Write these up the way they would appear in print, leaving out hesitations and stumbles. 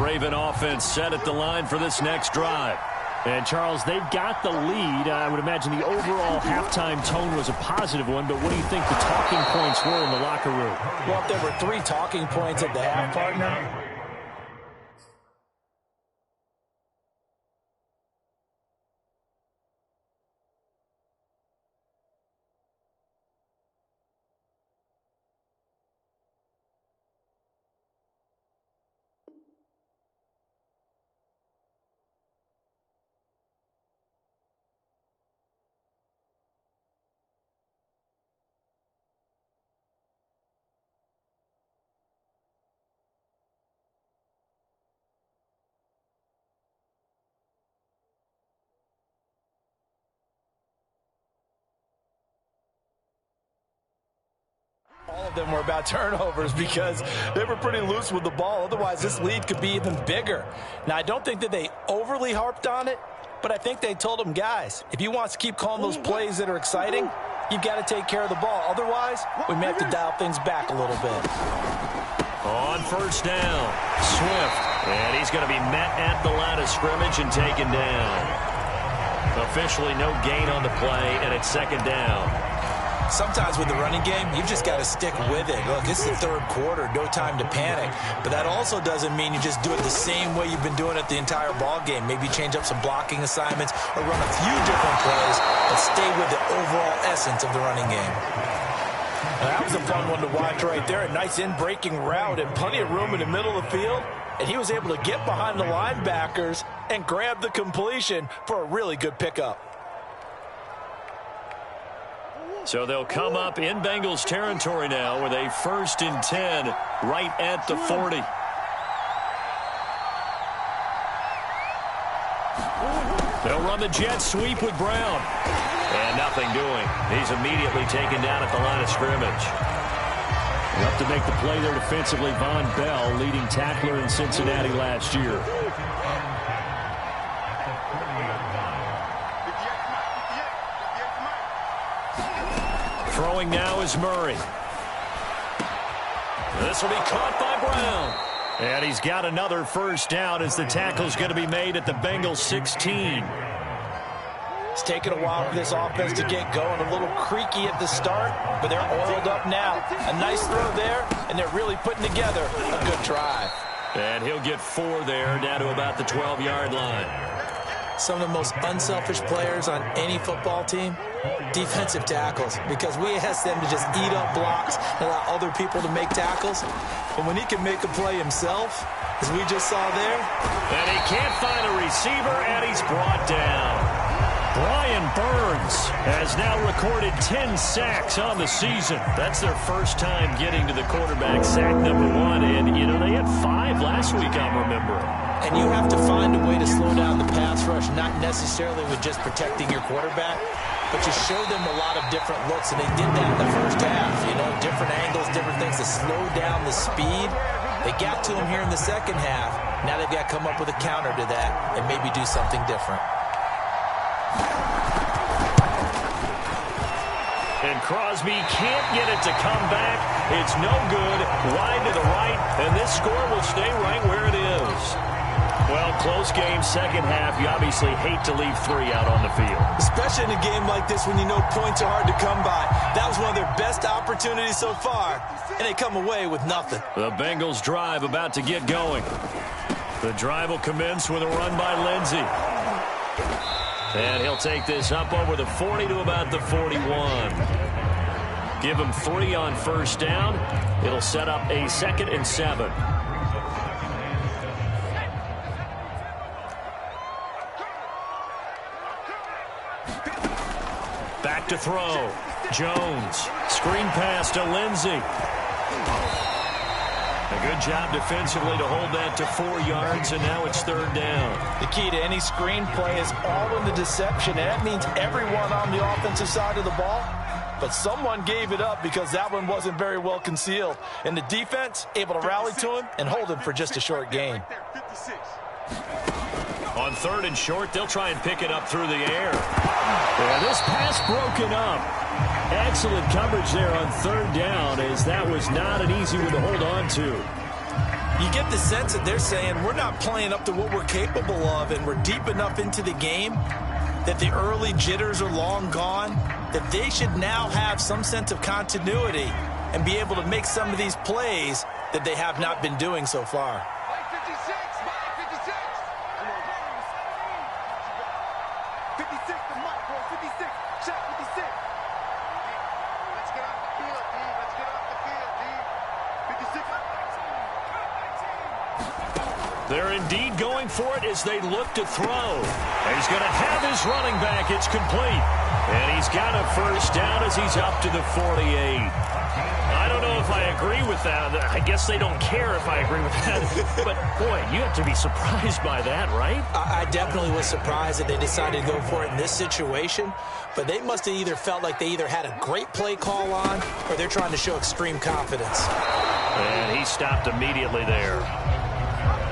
Raven offense set at the line for this next drive. And, Charles, they've got the lead. I would imagine the overall halftime tone was a positive one, but what do you think the talking points were in the locker room? Well, if there were 3 talking points at the half, partner, all of them were about turnovers because they were pretty loose with the ball. Otherwise, this lead could be even bigger. Now, I don't think that they overly harped on it, but I think they told them, guys, if you want to keep calling those plays that are exciting, you've got to take care of the ball. Otherwise, we may have to dial things back a little bit. On first down, Swift. And he's going to be met at the line of scrimmage and taken down. Officially no gain on the play, and it's second down. Sometimes with the running game, you've just got to stick with it. Look, it's the third quarter, no time to panic. But that also doesn't mean you just do it the same way you've been doing it the entire ball game. Maybe change up some blocking assignments or run a few different plays, but stay with the overall essence of the running game. Now, that was a fun one to watch right there. A nice in-breaking route and plenty of room in the middle of the field. And he was able to get behind the linebackers and grab the completion for a really good pickup. So they'll come up in Bengals territory now with a 1st and 10 right at the 40. They'll run the jet sweep with Brown. And nothing doing. He's immediately taken down at the line of scrimmage. Up to make the play there defensively, Von Bell, leading tackler in Cincinnati last year. Throwing now is Murray. This will be caught by Brown. And he's got another first down as the tackle's going to be made at the Bengals 16. It's taken a while for this offense to get going. A little creaky at the start, but they're oiled up now. A nice throw there, and they're really putting together a good drive. And he'll get 4 there, down to about the 12-yard line. Some of the most unselfish players on any football team, defensive tackles, because we ask them to just eat up blocks and allow other people to make tackles. But when he can make a play himself, as we just saw there. And he can't find a receiver, and he's brought down. Brian Burns has now recorded 10 sacks on the season. That's their first time getting to the quarterback, sack number 1. And, you know, they had 5 last week, I'm remembering. And you have to find a way to slow down the pass rush, not necessarily with just protecting your quarterback, but you show them a lot of different looks, and they did that in the first half. You know, different angles, different things to slow down the speed. They got to him here in the second half. Now they've got to come up with a counter to that and maybe do something different. And Crosby can't get it to come back. It's no good. Wide to the right, and this score will stay right where it is. Well, close game, second half. You obviously hate to leave 3 out on the field. Especially in a game like this when you know points are hard to come by. That was one of their best opportunities so far, and they come away with nothing. The Bengals drive about to get going. The drive will commence with a run by Lindsey. And he'll take this up over the 40 to about the 41. Give him 3 on first down. It'll set up a 2nd and 7. Back to throw. Jones. Screen pass to Lindsey. A good job defensively to hold that to 4 yards, and now it's 3rd down. The key to any screen play is all in the deception, and that means everyone on the offensive side of the ball. But someone gave it up because that one wasn't very well concealed. And the defense able to rally to him and hold him for just a short gain. On 3rd and short, they'll try and pick it up through the air. And this pass broken up. Excellent coverage there on 3rd down, as that was not an easy one to hold on to. You get the sense that they're saying we're not playing up to what we're capable of, and we're deep enough into the game that the early jitters are long gone, that they should now have some sense of continuity and be able to make some of these plays that they have not been doing so far. They're indeed going for it as they look to throw. And he's going to have his running back. It's complete. And he's got a first down as he's up to the 48. I don't know if I agree with that. I guess they don't care if I agree with that. But, boy, you have to be surprised by that, right? I definitely was surprised that they decided to go for it in this situation. But they must have either felt like they either had a great play call on or they're trying to show extreme confidence. And he stopped immediately there.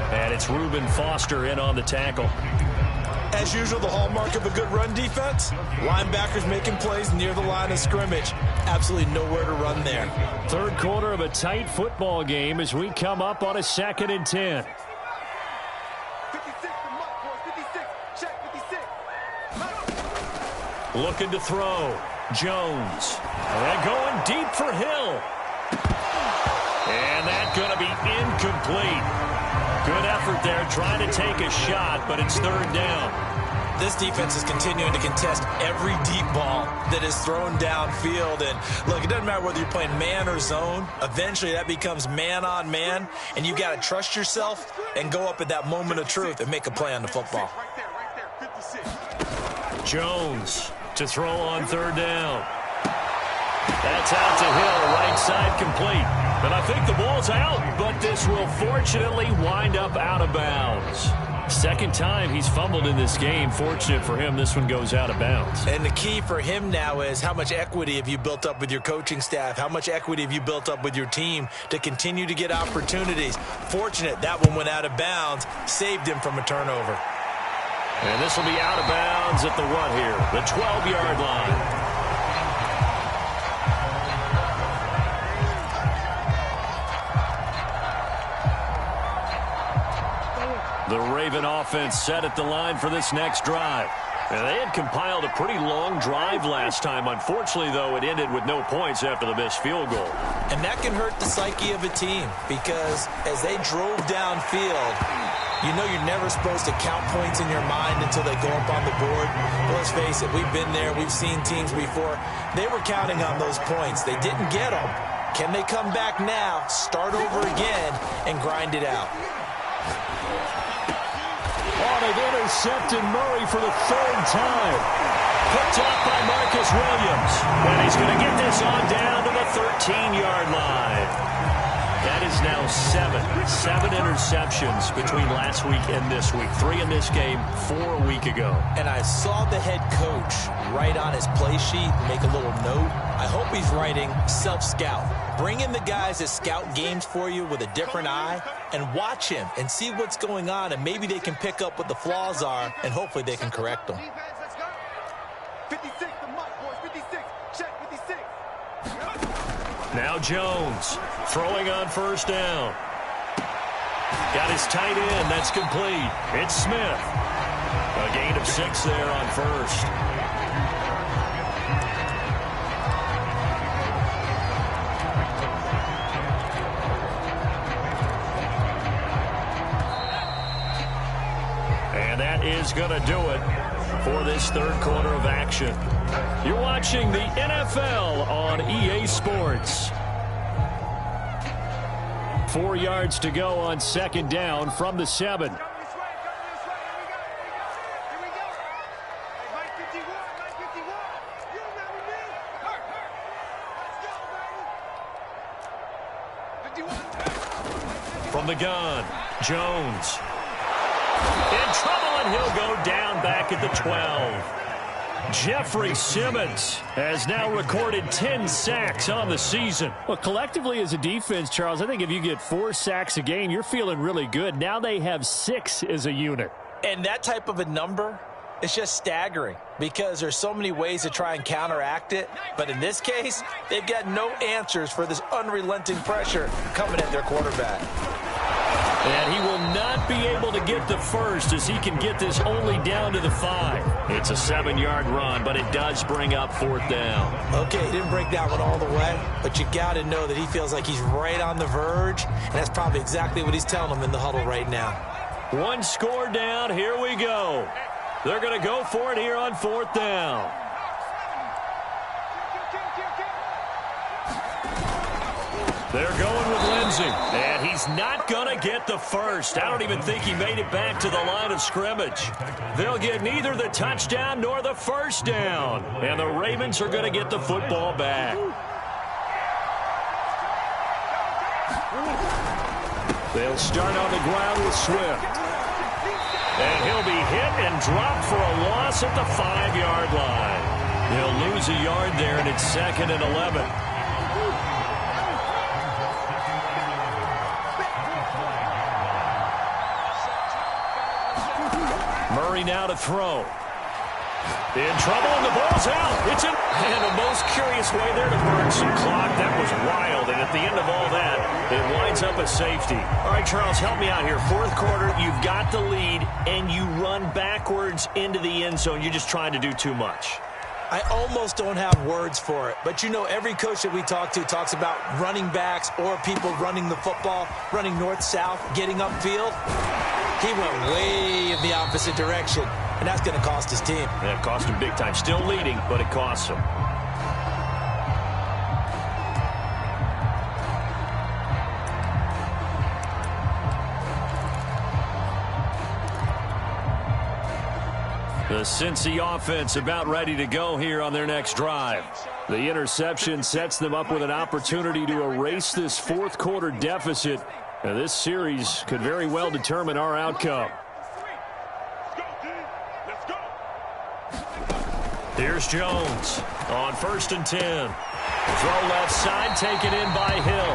And it's Reuben Foster in on the tackle. As usual, the hallmark of a good run defense, linebackers making plays near the line of scrimmage. Absolutely nowhere to run there. Third quarter of a tight football game as we come up on a 2nd and 10. 56 to Mike, boys. 56. Check 56. Looking to throw. Jones. And going deep for Hill. And that's going to be incomplete. Good effort there, trying to take a shot, but it's 3rd down. This defense is continuing to contest every deep ball that is thrown downfield. And, look, it doesn't matter whether you're playing man or zone. Eventually, that becomes man on man, and you've got to trust yourself and go up at that moment of truth and make a play on the football. Jones to throw on 3rd down. That's out to Hill, right side complete. And I think the ball's out, but this will fortunately wind up out of bounds. Second time he's fumbled in this game. Fortunate for him, this one goes out of bounds. And the key for him now is how much equity have you built up with your coaching staff? How much equity have you built up with your team to continue to get opportunities? Fortunate that one went out of bounds, saved him from a turnover. And this will be out of bounds at the what here? The 12-yard line. The Raven offense set at the line for this next drive. And they had compiled a pretty long drive last time. Unfortunately, though, it ended with no points after the missed field goal. And that can hurt the psyche of a team because as they drove downfield, you know you're never supposed to count points in your mind until they go up on the board. Well, let's face it, we've been there. We've seen teams before. They were counting on those points. They didn't get them. Can they come back now, start over again, and grind it out? Oh, they've intercepted Murray for the 3rd time. Picked off by Marcus Williams. And he's going to get this on down to the 13-yard line. That is now 7 interceptions between last week and this week. 3 in this game, 4 a week ago. And I saw the head coach write on his play sheet, make a little note. I hope he's writing self-scout. Bring in the guys that scout games for you with a different eye and watch him and see what's going on, and maybe they can pick up what the flaws are, and hopefully they can correct them. 56 to Mike, boys. 56. Check 56. Now Jones throwing on 1st down. Got his tight end. That's complete. It's Smith. A gain of 6 there on 1st. And that is going to do it for this 3rd quarter of action. You're watching the NFL on EA Sports. 4 yards to go on 2nd down from the 7. From the gun, Jones. In trouble, and he'll go down back at the 12. Jeffrey Simmons has now recorded 10 sacks on the season. Well, collectively as a defense, Charles, I think if you get 4 sacks a game, you're feeling really good. Now they have 6 as a unit. And that type of a number is just staggering because there's so many ways to try and counteract it. But in this case, they've got no answers for this unrelenting pressure coming at their quarterback. And he will not be able to get the first as he can get this only down to the 5. It's a 7-yard run, but it does bring up 4th down. Okay, he didn't break that one all the way, but you got to know that he feels like he's right on the verge, and that's probably exactly what he's telling them in the huddle right now. 1 score down. Here we go. They're going to go for it here on 4th down. They're going with Lindsey, and he's not going to get the first. I don't even think he made it back to the line of scrimmage. They'll get neither the touchdown nor the first down, and the Ravens are going to get the football back. They'll start on the ground with Swift. And he'll be hit and dropped for a loss at the 5-yard line. He'll lose a yard there, and it's 2nd and 11. Murray now to throw. In trouble, and the ball's out. It's in. And the most curious way there to burn some clock. That was wild, and at the end of all that, it winds up a safety. All right, Charles, help me out here. 4th quarter, you've got the lead, and you run backwards into the end zone. You're just trying to do too much. I almost don't have words for it, but you know every coach that we talk to talks about running backs or people running the football, running north-south, getting upfield. He went way in the opposite direction, and that's going to cost his team. That cost him big time. Still leading, but it costs him. The Cincy offense about ready to go here on their next drive. The interception sets them up with an opportunity to erase this 4th quarter deficit. And this series could very well determine our outcome. Here's Jones on 1st and 10. Throw left side, taken in by Hill.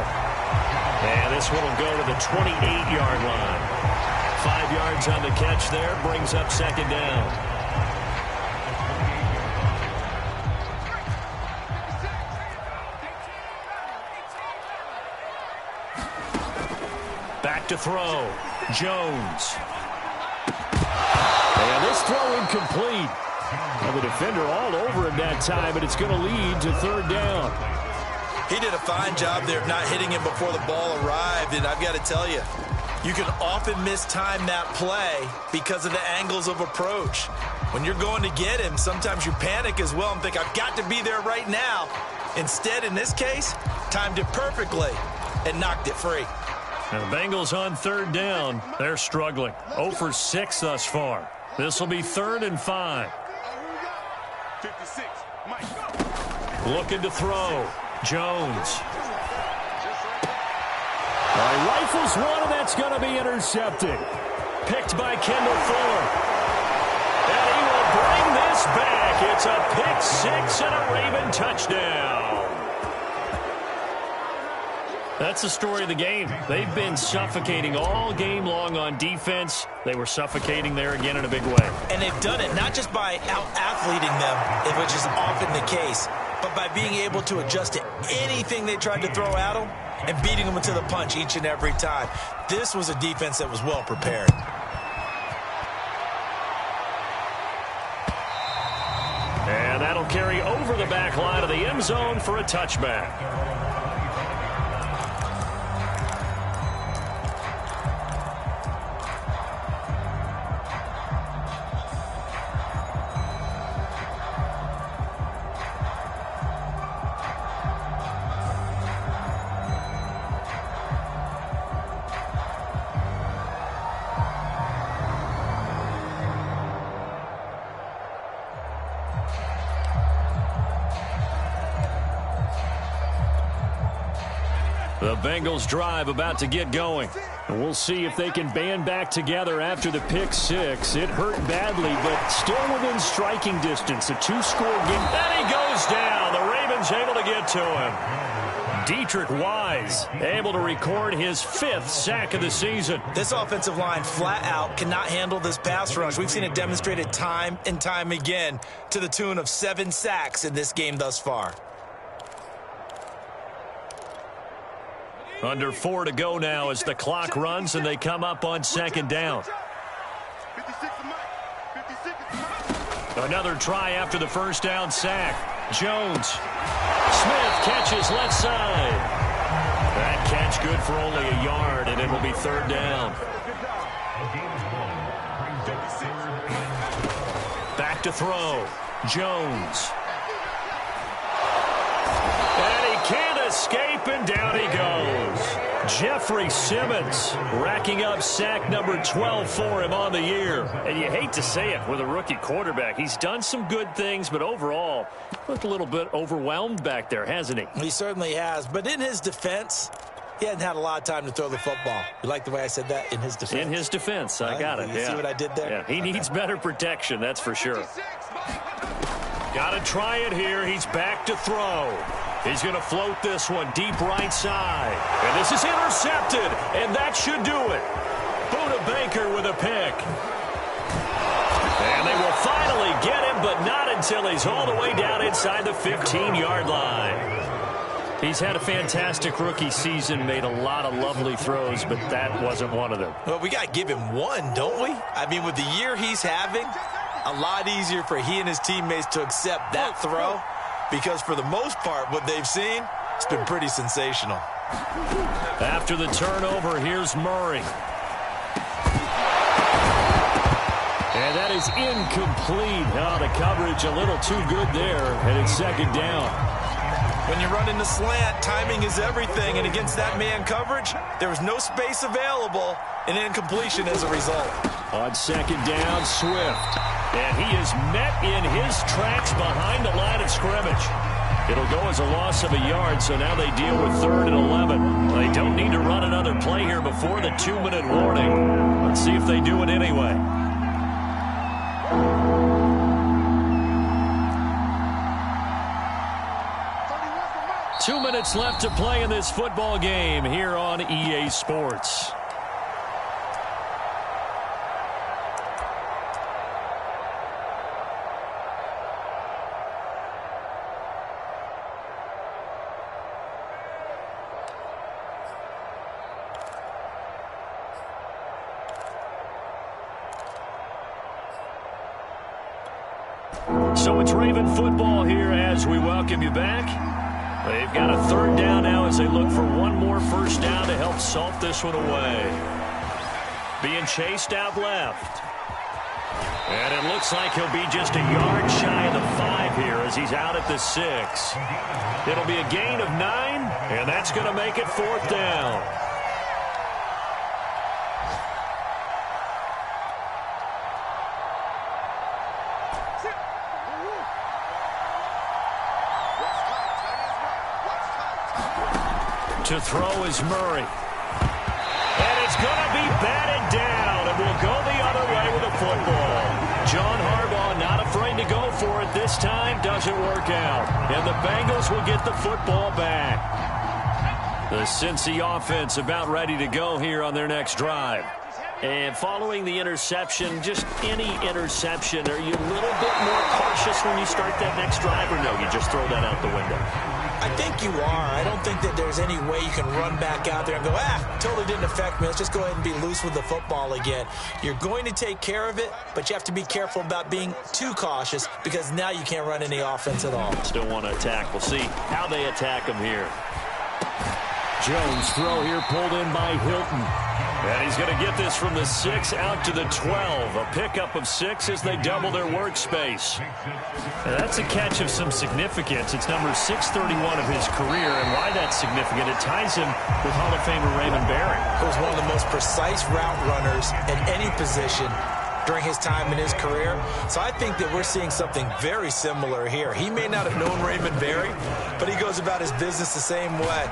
And this one will go to the 28-yard line. 5 yards on the catch there, brings up 2nd down. Back to throw. Jones. And this throw incomplete. And the defender all over him that time, but it's going to lead to 3rd down. He did a fine job there of not hitting him before the ball arrived, and I've got to tell you, you can often mistime that play because of the angles of approach. When you're going to get him, sometimes you panic as well and think, I've got to be there right now. Instead, in this case, timed it perfectly and knocked it free. Now, the Bengals on 3rd down. They're struggling. 0 for 6 thus far. This will be 3rd and 5. 56, Mike. Looking to throw. Jones. Rifles one, and that's going to be intercepted. Picked by Kendall Fuller. And he will bring this back. It's a pick 6 and a Raven touchdown. That's the story of the game. They've been suffocating all game long on defense. They were suffocating there again in a big way. And they've done it not just by out-athleting them, which is often the case, but by being able to adjust to anything they tried to throw at them and beating them into the punch each and every time. This was a defense that was well prepared. And that'll carry over the back line of the end zone for a touchback. The Bengals drive about to get going. We'll see if they can band back together after the pick 6. It hurt badly, but still within striking distance. A 2-score game. And he goes down. The Ravens able to get to him. Dietrich Wise able to record his 5th sack of the season. This offensive line flat out cannot handle this pass rush. We've seen it demonstrated time and time again to the tune of 7 sacks in this game thus far. Under 4 to go now as the clock runs and they come up on second down. 56 is Mike. 56 is Mike. Another try after the first down sack. Jones. Smith catches left side. That catch good for only a yard, and it'll be third down. Back to throw. Jones. And he can't escape, and down he goes. Jeffrey Simmons racking up sack number 12 for him on the year. And you hate to say it with a rookie quarterback. He's done some good things, but overall, looked a little bit overwhelmed back there, hasn't he? He certainly has. But in his defense, he hadn't had a lot of time to throw the football. You like the way I said that? In his defense. In his defense. I got it. You see what I did there? Yeah, he needs better protection, that's for sure. Got to try it here. He's back to throw. He's going to float this one deep right side. And this is intercepted, and that should do it. Buda Baker with a pick. And they will finally get him, but not until he's all the way down inside the 15-yard line. He's had a fantastic rookie season, made a lot of lovely throws, but that wasn't one of them. Well, we got to give him one, don't we? I mean, with the year he's having, a lot easier for he and his teammates to accept that throw. Because for the most part, what they've seen, it's been pretty sensational. After the turnover, here's Murray. And that is incomplete. Oh, the coverage a little too good there, and it's second down. When you run into slant, timing is everything. And against that man coverage, there was no space available, and incompletion as a result. On second down, Swift. And he is met in his tracks behind the line of scrimmage. It'll go as a loss of a yard, so now they deal with 3rd and 11. They don't need to run another play here before the 2-minute warning. Let's see if they do it anyway. Two minutes left to play in this football game here on EA Sports. So it's Raven football here as we welcome you back. They've got a 3rd down now as they look for one more first down to help salt this one away. Being chased out left. And it looks like he'll be just a yard shy of the 5 here as he's out at the 6. It'll be a gain of 9, and that's going to make it 4th down. To throw is Murray. And it's going to be batted down, and we'll go the other way with the football. John Harbaugh not afraid to go for it this time. Doesn't work out. And the Bengals will get the football back. The Cincy offense about ready to go here on their next drive. And following the interception, just any interception, are you a little bit more cautious when you start that next drive, or no, you just throw that out the window? I think you are. I don't think that there's any way you can run back out there and go, totally didn't affect me. Let's just go ahead and be loose with the football again. You're going to take care of it, but you have to be careful about being too cautious because now you can't run any offense at all. Still want to attack. We'll see how they attack him here. Jones throw here pulled in by Hilton. And he's going to get this from the 6 out to the 12. A pickup of 6 as they double their workspace. Now that's a catch of some significance. It's number 631 of his career, and why that's significant, it ties him with Hall of Famer Raymond Berry. He was one of the most precise route runners in any position during his time in his career. So I think that we're seeing something very similar here. He may not have known Raymond Berry, but he goes about his business the same way.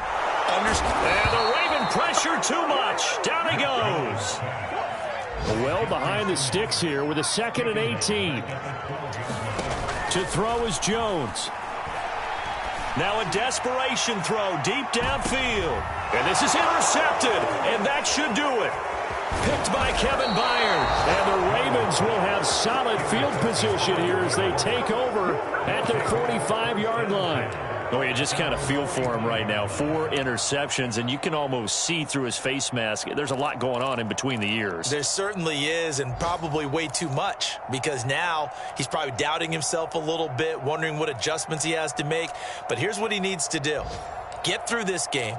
And the Raven pressure too much. Down he goes. Well behind the sticks here with a 2nd and 18. To throw is Jones. Now a desperation throw deep downfield. And this is intercepted, and that should do it. Picked by Kevin Byard. And the Ravens will have solid field position here as they take over at their 45-yard line. Oh, you just kind of feel for him right now. 4 interceptions, and you can almost see through his face mask. There's a lot going on in between the ears. There certainly is, and probably way too much, because now he's probably doubting himself a little bit, wondering what adjustments he has to make. But here's what he needs to do. Get through this game,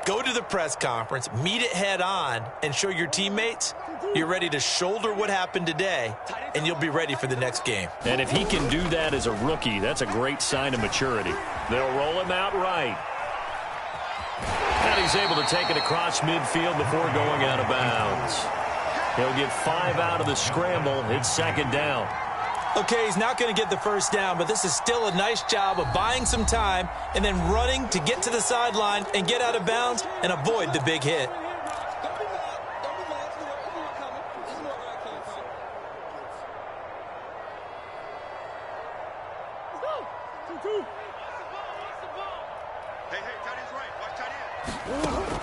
go to the press conference, meet it head on, and show your teammates you're ready to shoulder what happened today, and you'll be ready for the next game. And if he can do that as a rookie, that's a great sign of maturity. They'll roll him out right. And he's able to take it across midfield before going out of bounds. He'll get 5 out of the scramble. It's second down. Okay, he's not going to get the first down, but this is still a nice job of buying some time and then running to get to the sideline and get out of bounds and avoid the big hit.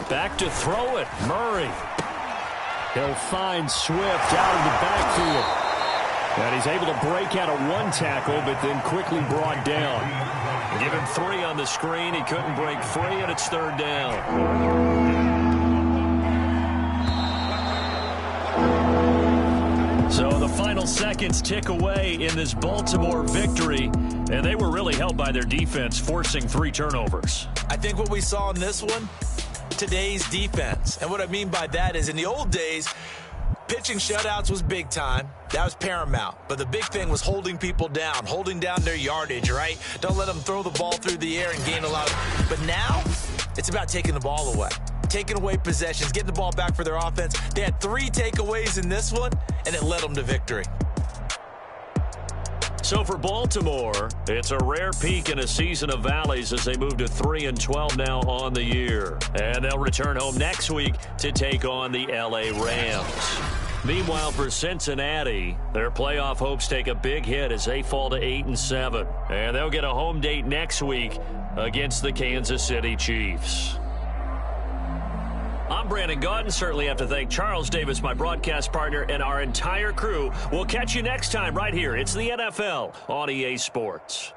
Back to throw it. Murray. He'll find Swift out of the backfield. And he's able to break out of 1 tackle, but then quickly brought down. Give him 3 on the screen. He couldn't break free, and it's third down. So the final seconds tick away in this Baltimore victory, and they were really helped by their defense, forcing 3 turnovers. I think what we saw in this one, today's defense. And what I mean by that is in the old days, pitching shutouts was big time. That was paramount. But the big thing was holding people down, holding down their yardage, right? Don't let them throw the ball through the air and gain a lot. But now, it's about taking the ball away. Taking away possessions, getting the ball back for their offense. They had 3 takeaways in this one, and it led them to victory. So for Baltimore, it's a rare peak in a season of valleys as they move to 3-12 now on the year. And they'll return home next week to take on the LA Rams. Meanwhile, for Cincinnati, their playoff hopes take a big hit as they fall to 8-7. And they'll get a home date next week against the Kansas City Chiefs. I'm Brandon Gaudin. Certainly have to thank Charles Davis, my broadcast partner, and our entire crew. We'll catch you next time right here. It's the NFL on EA Sports.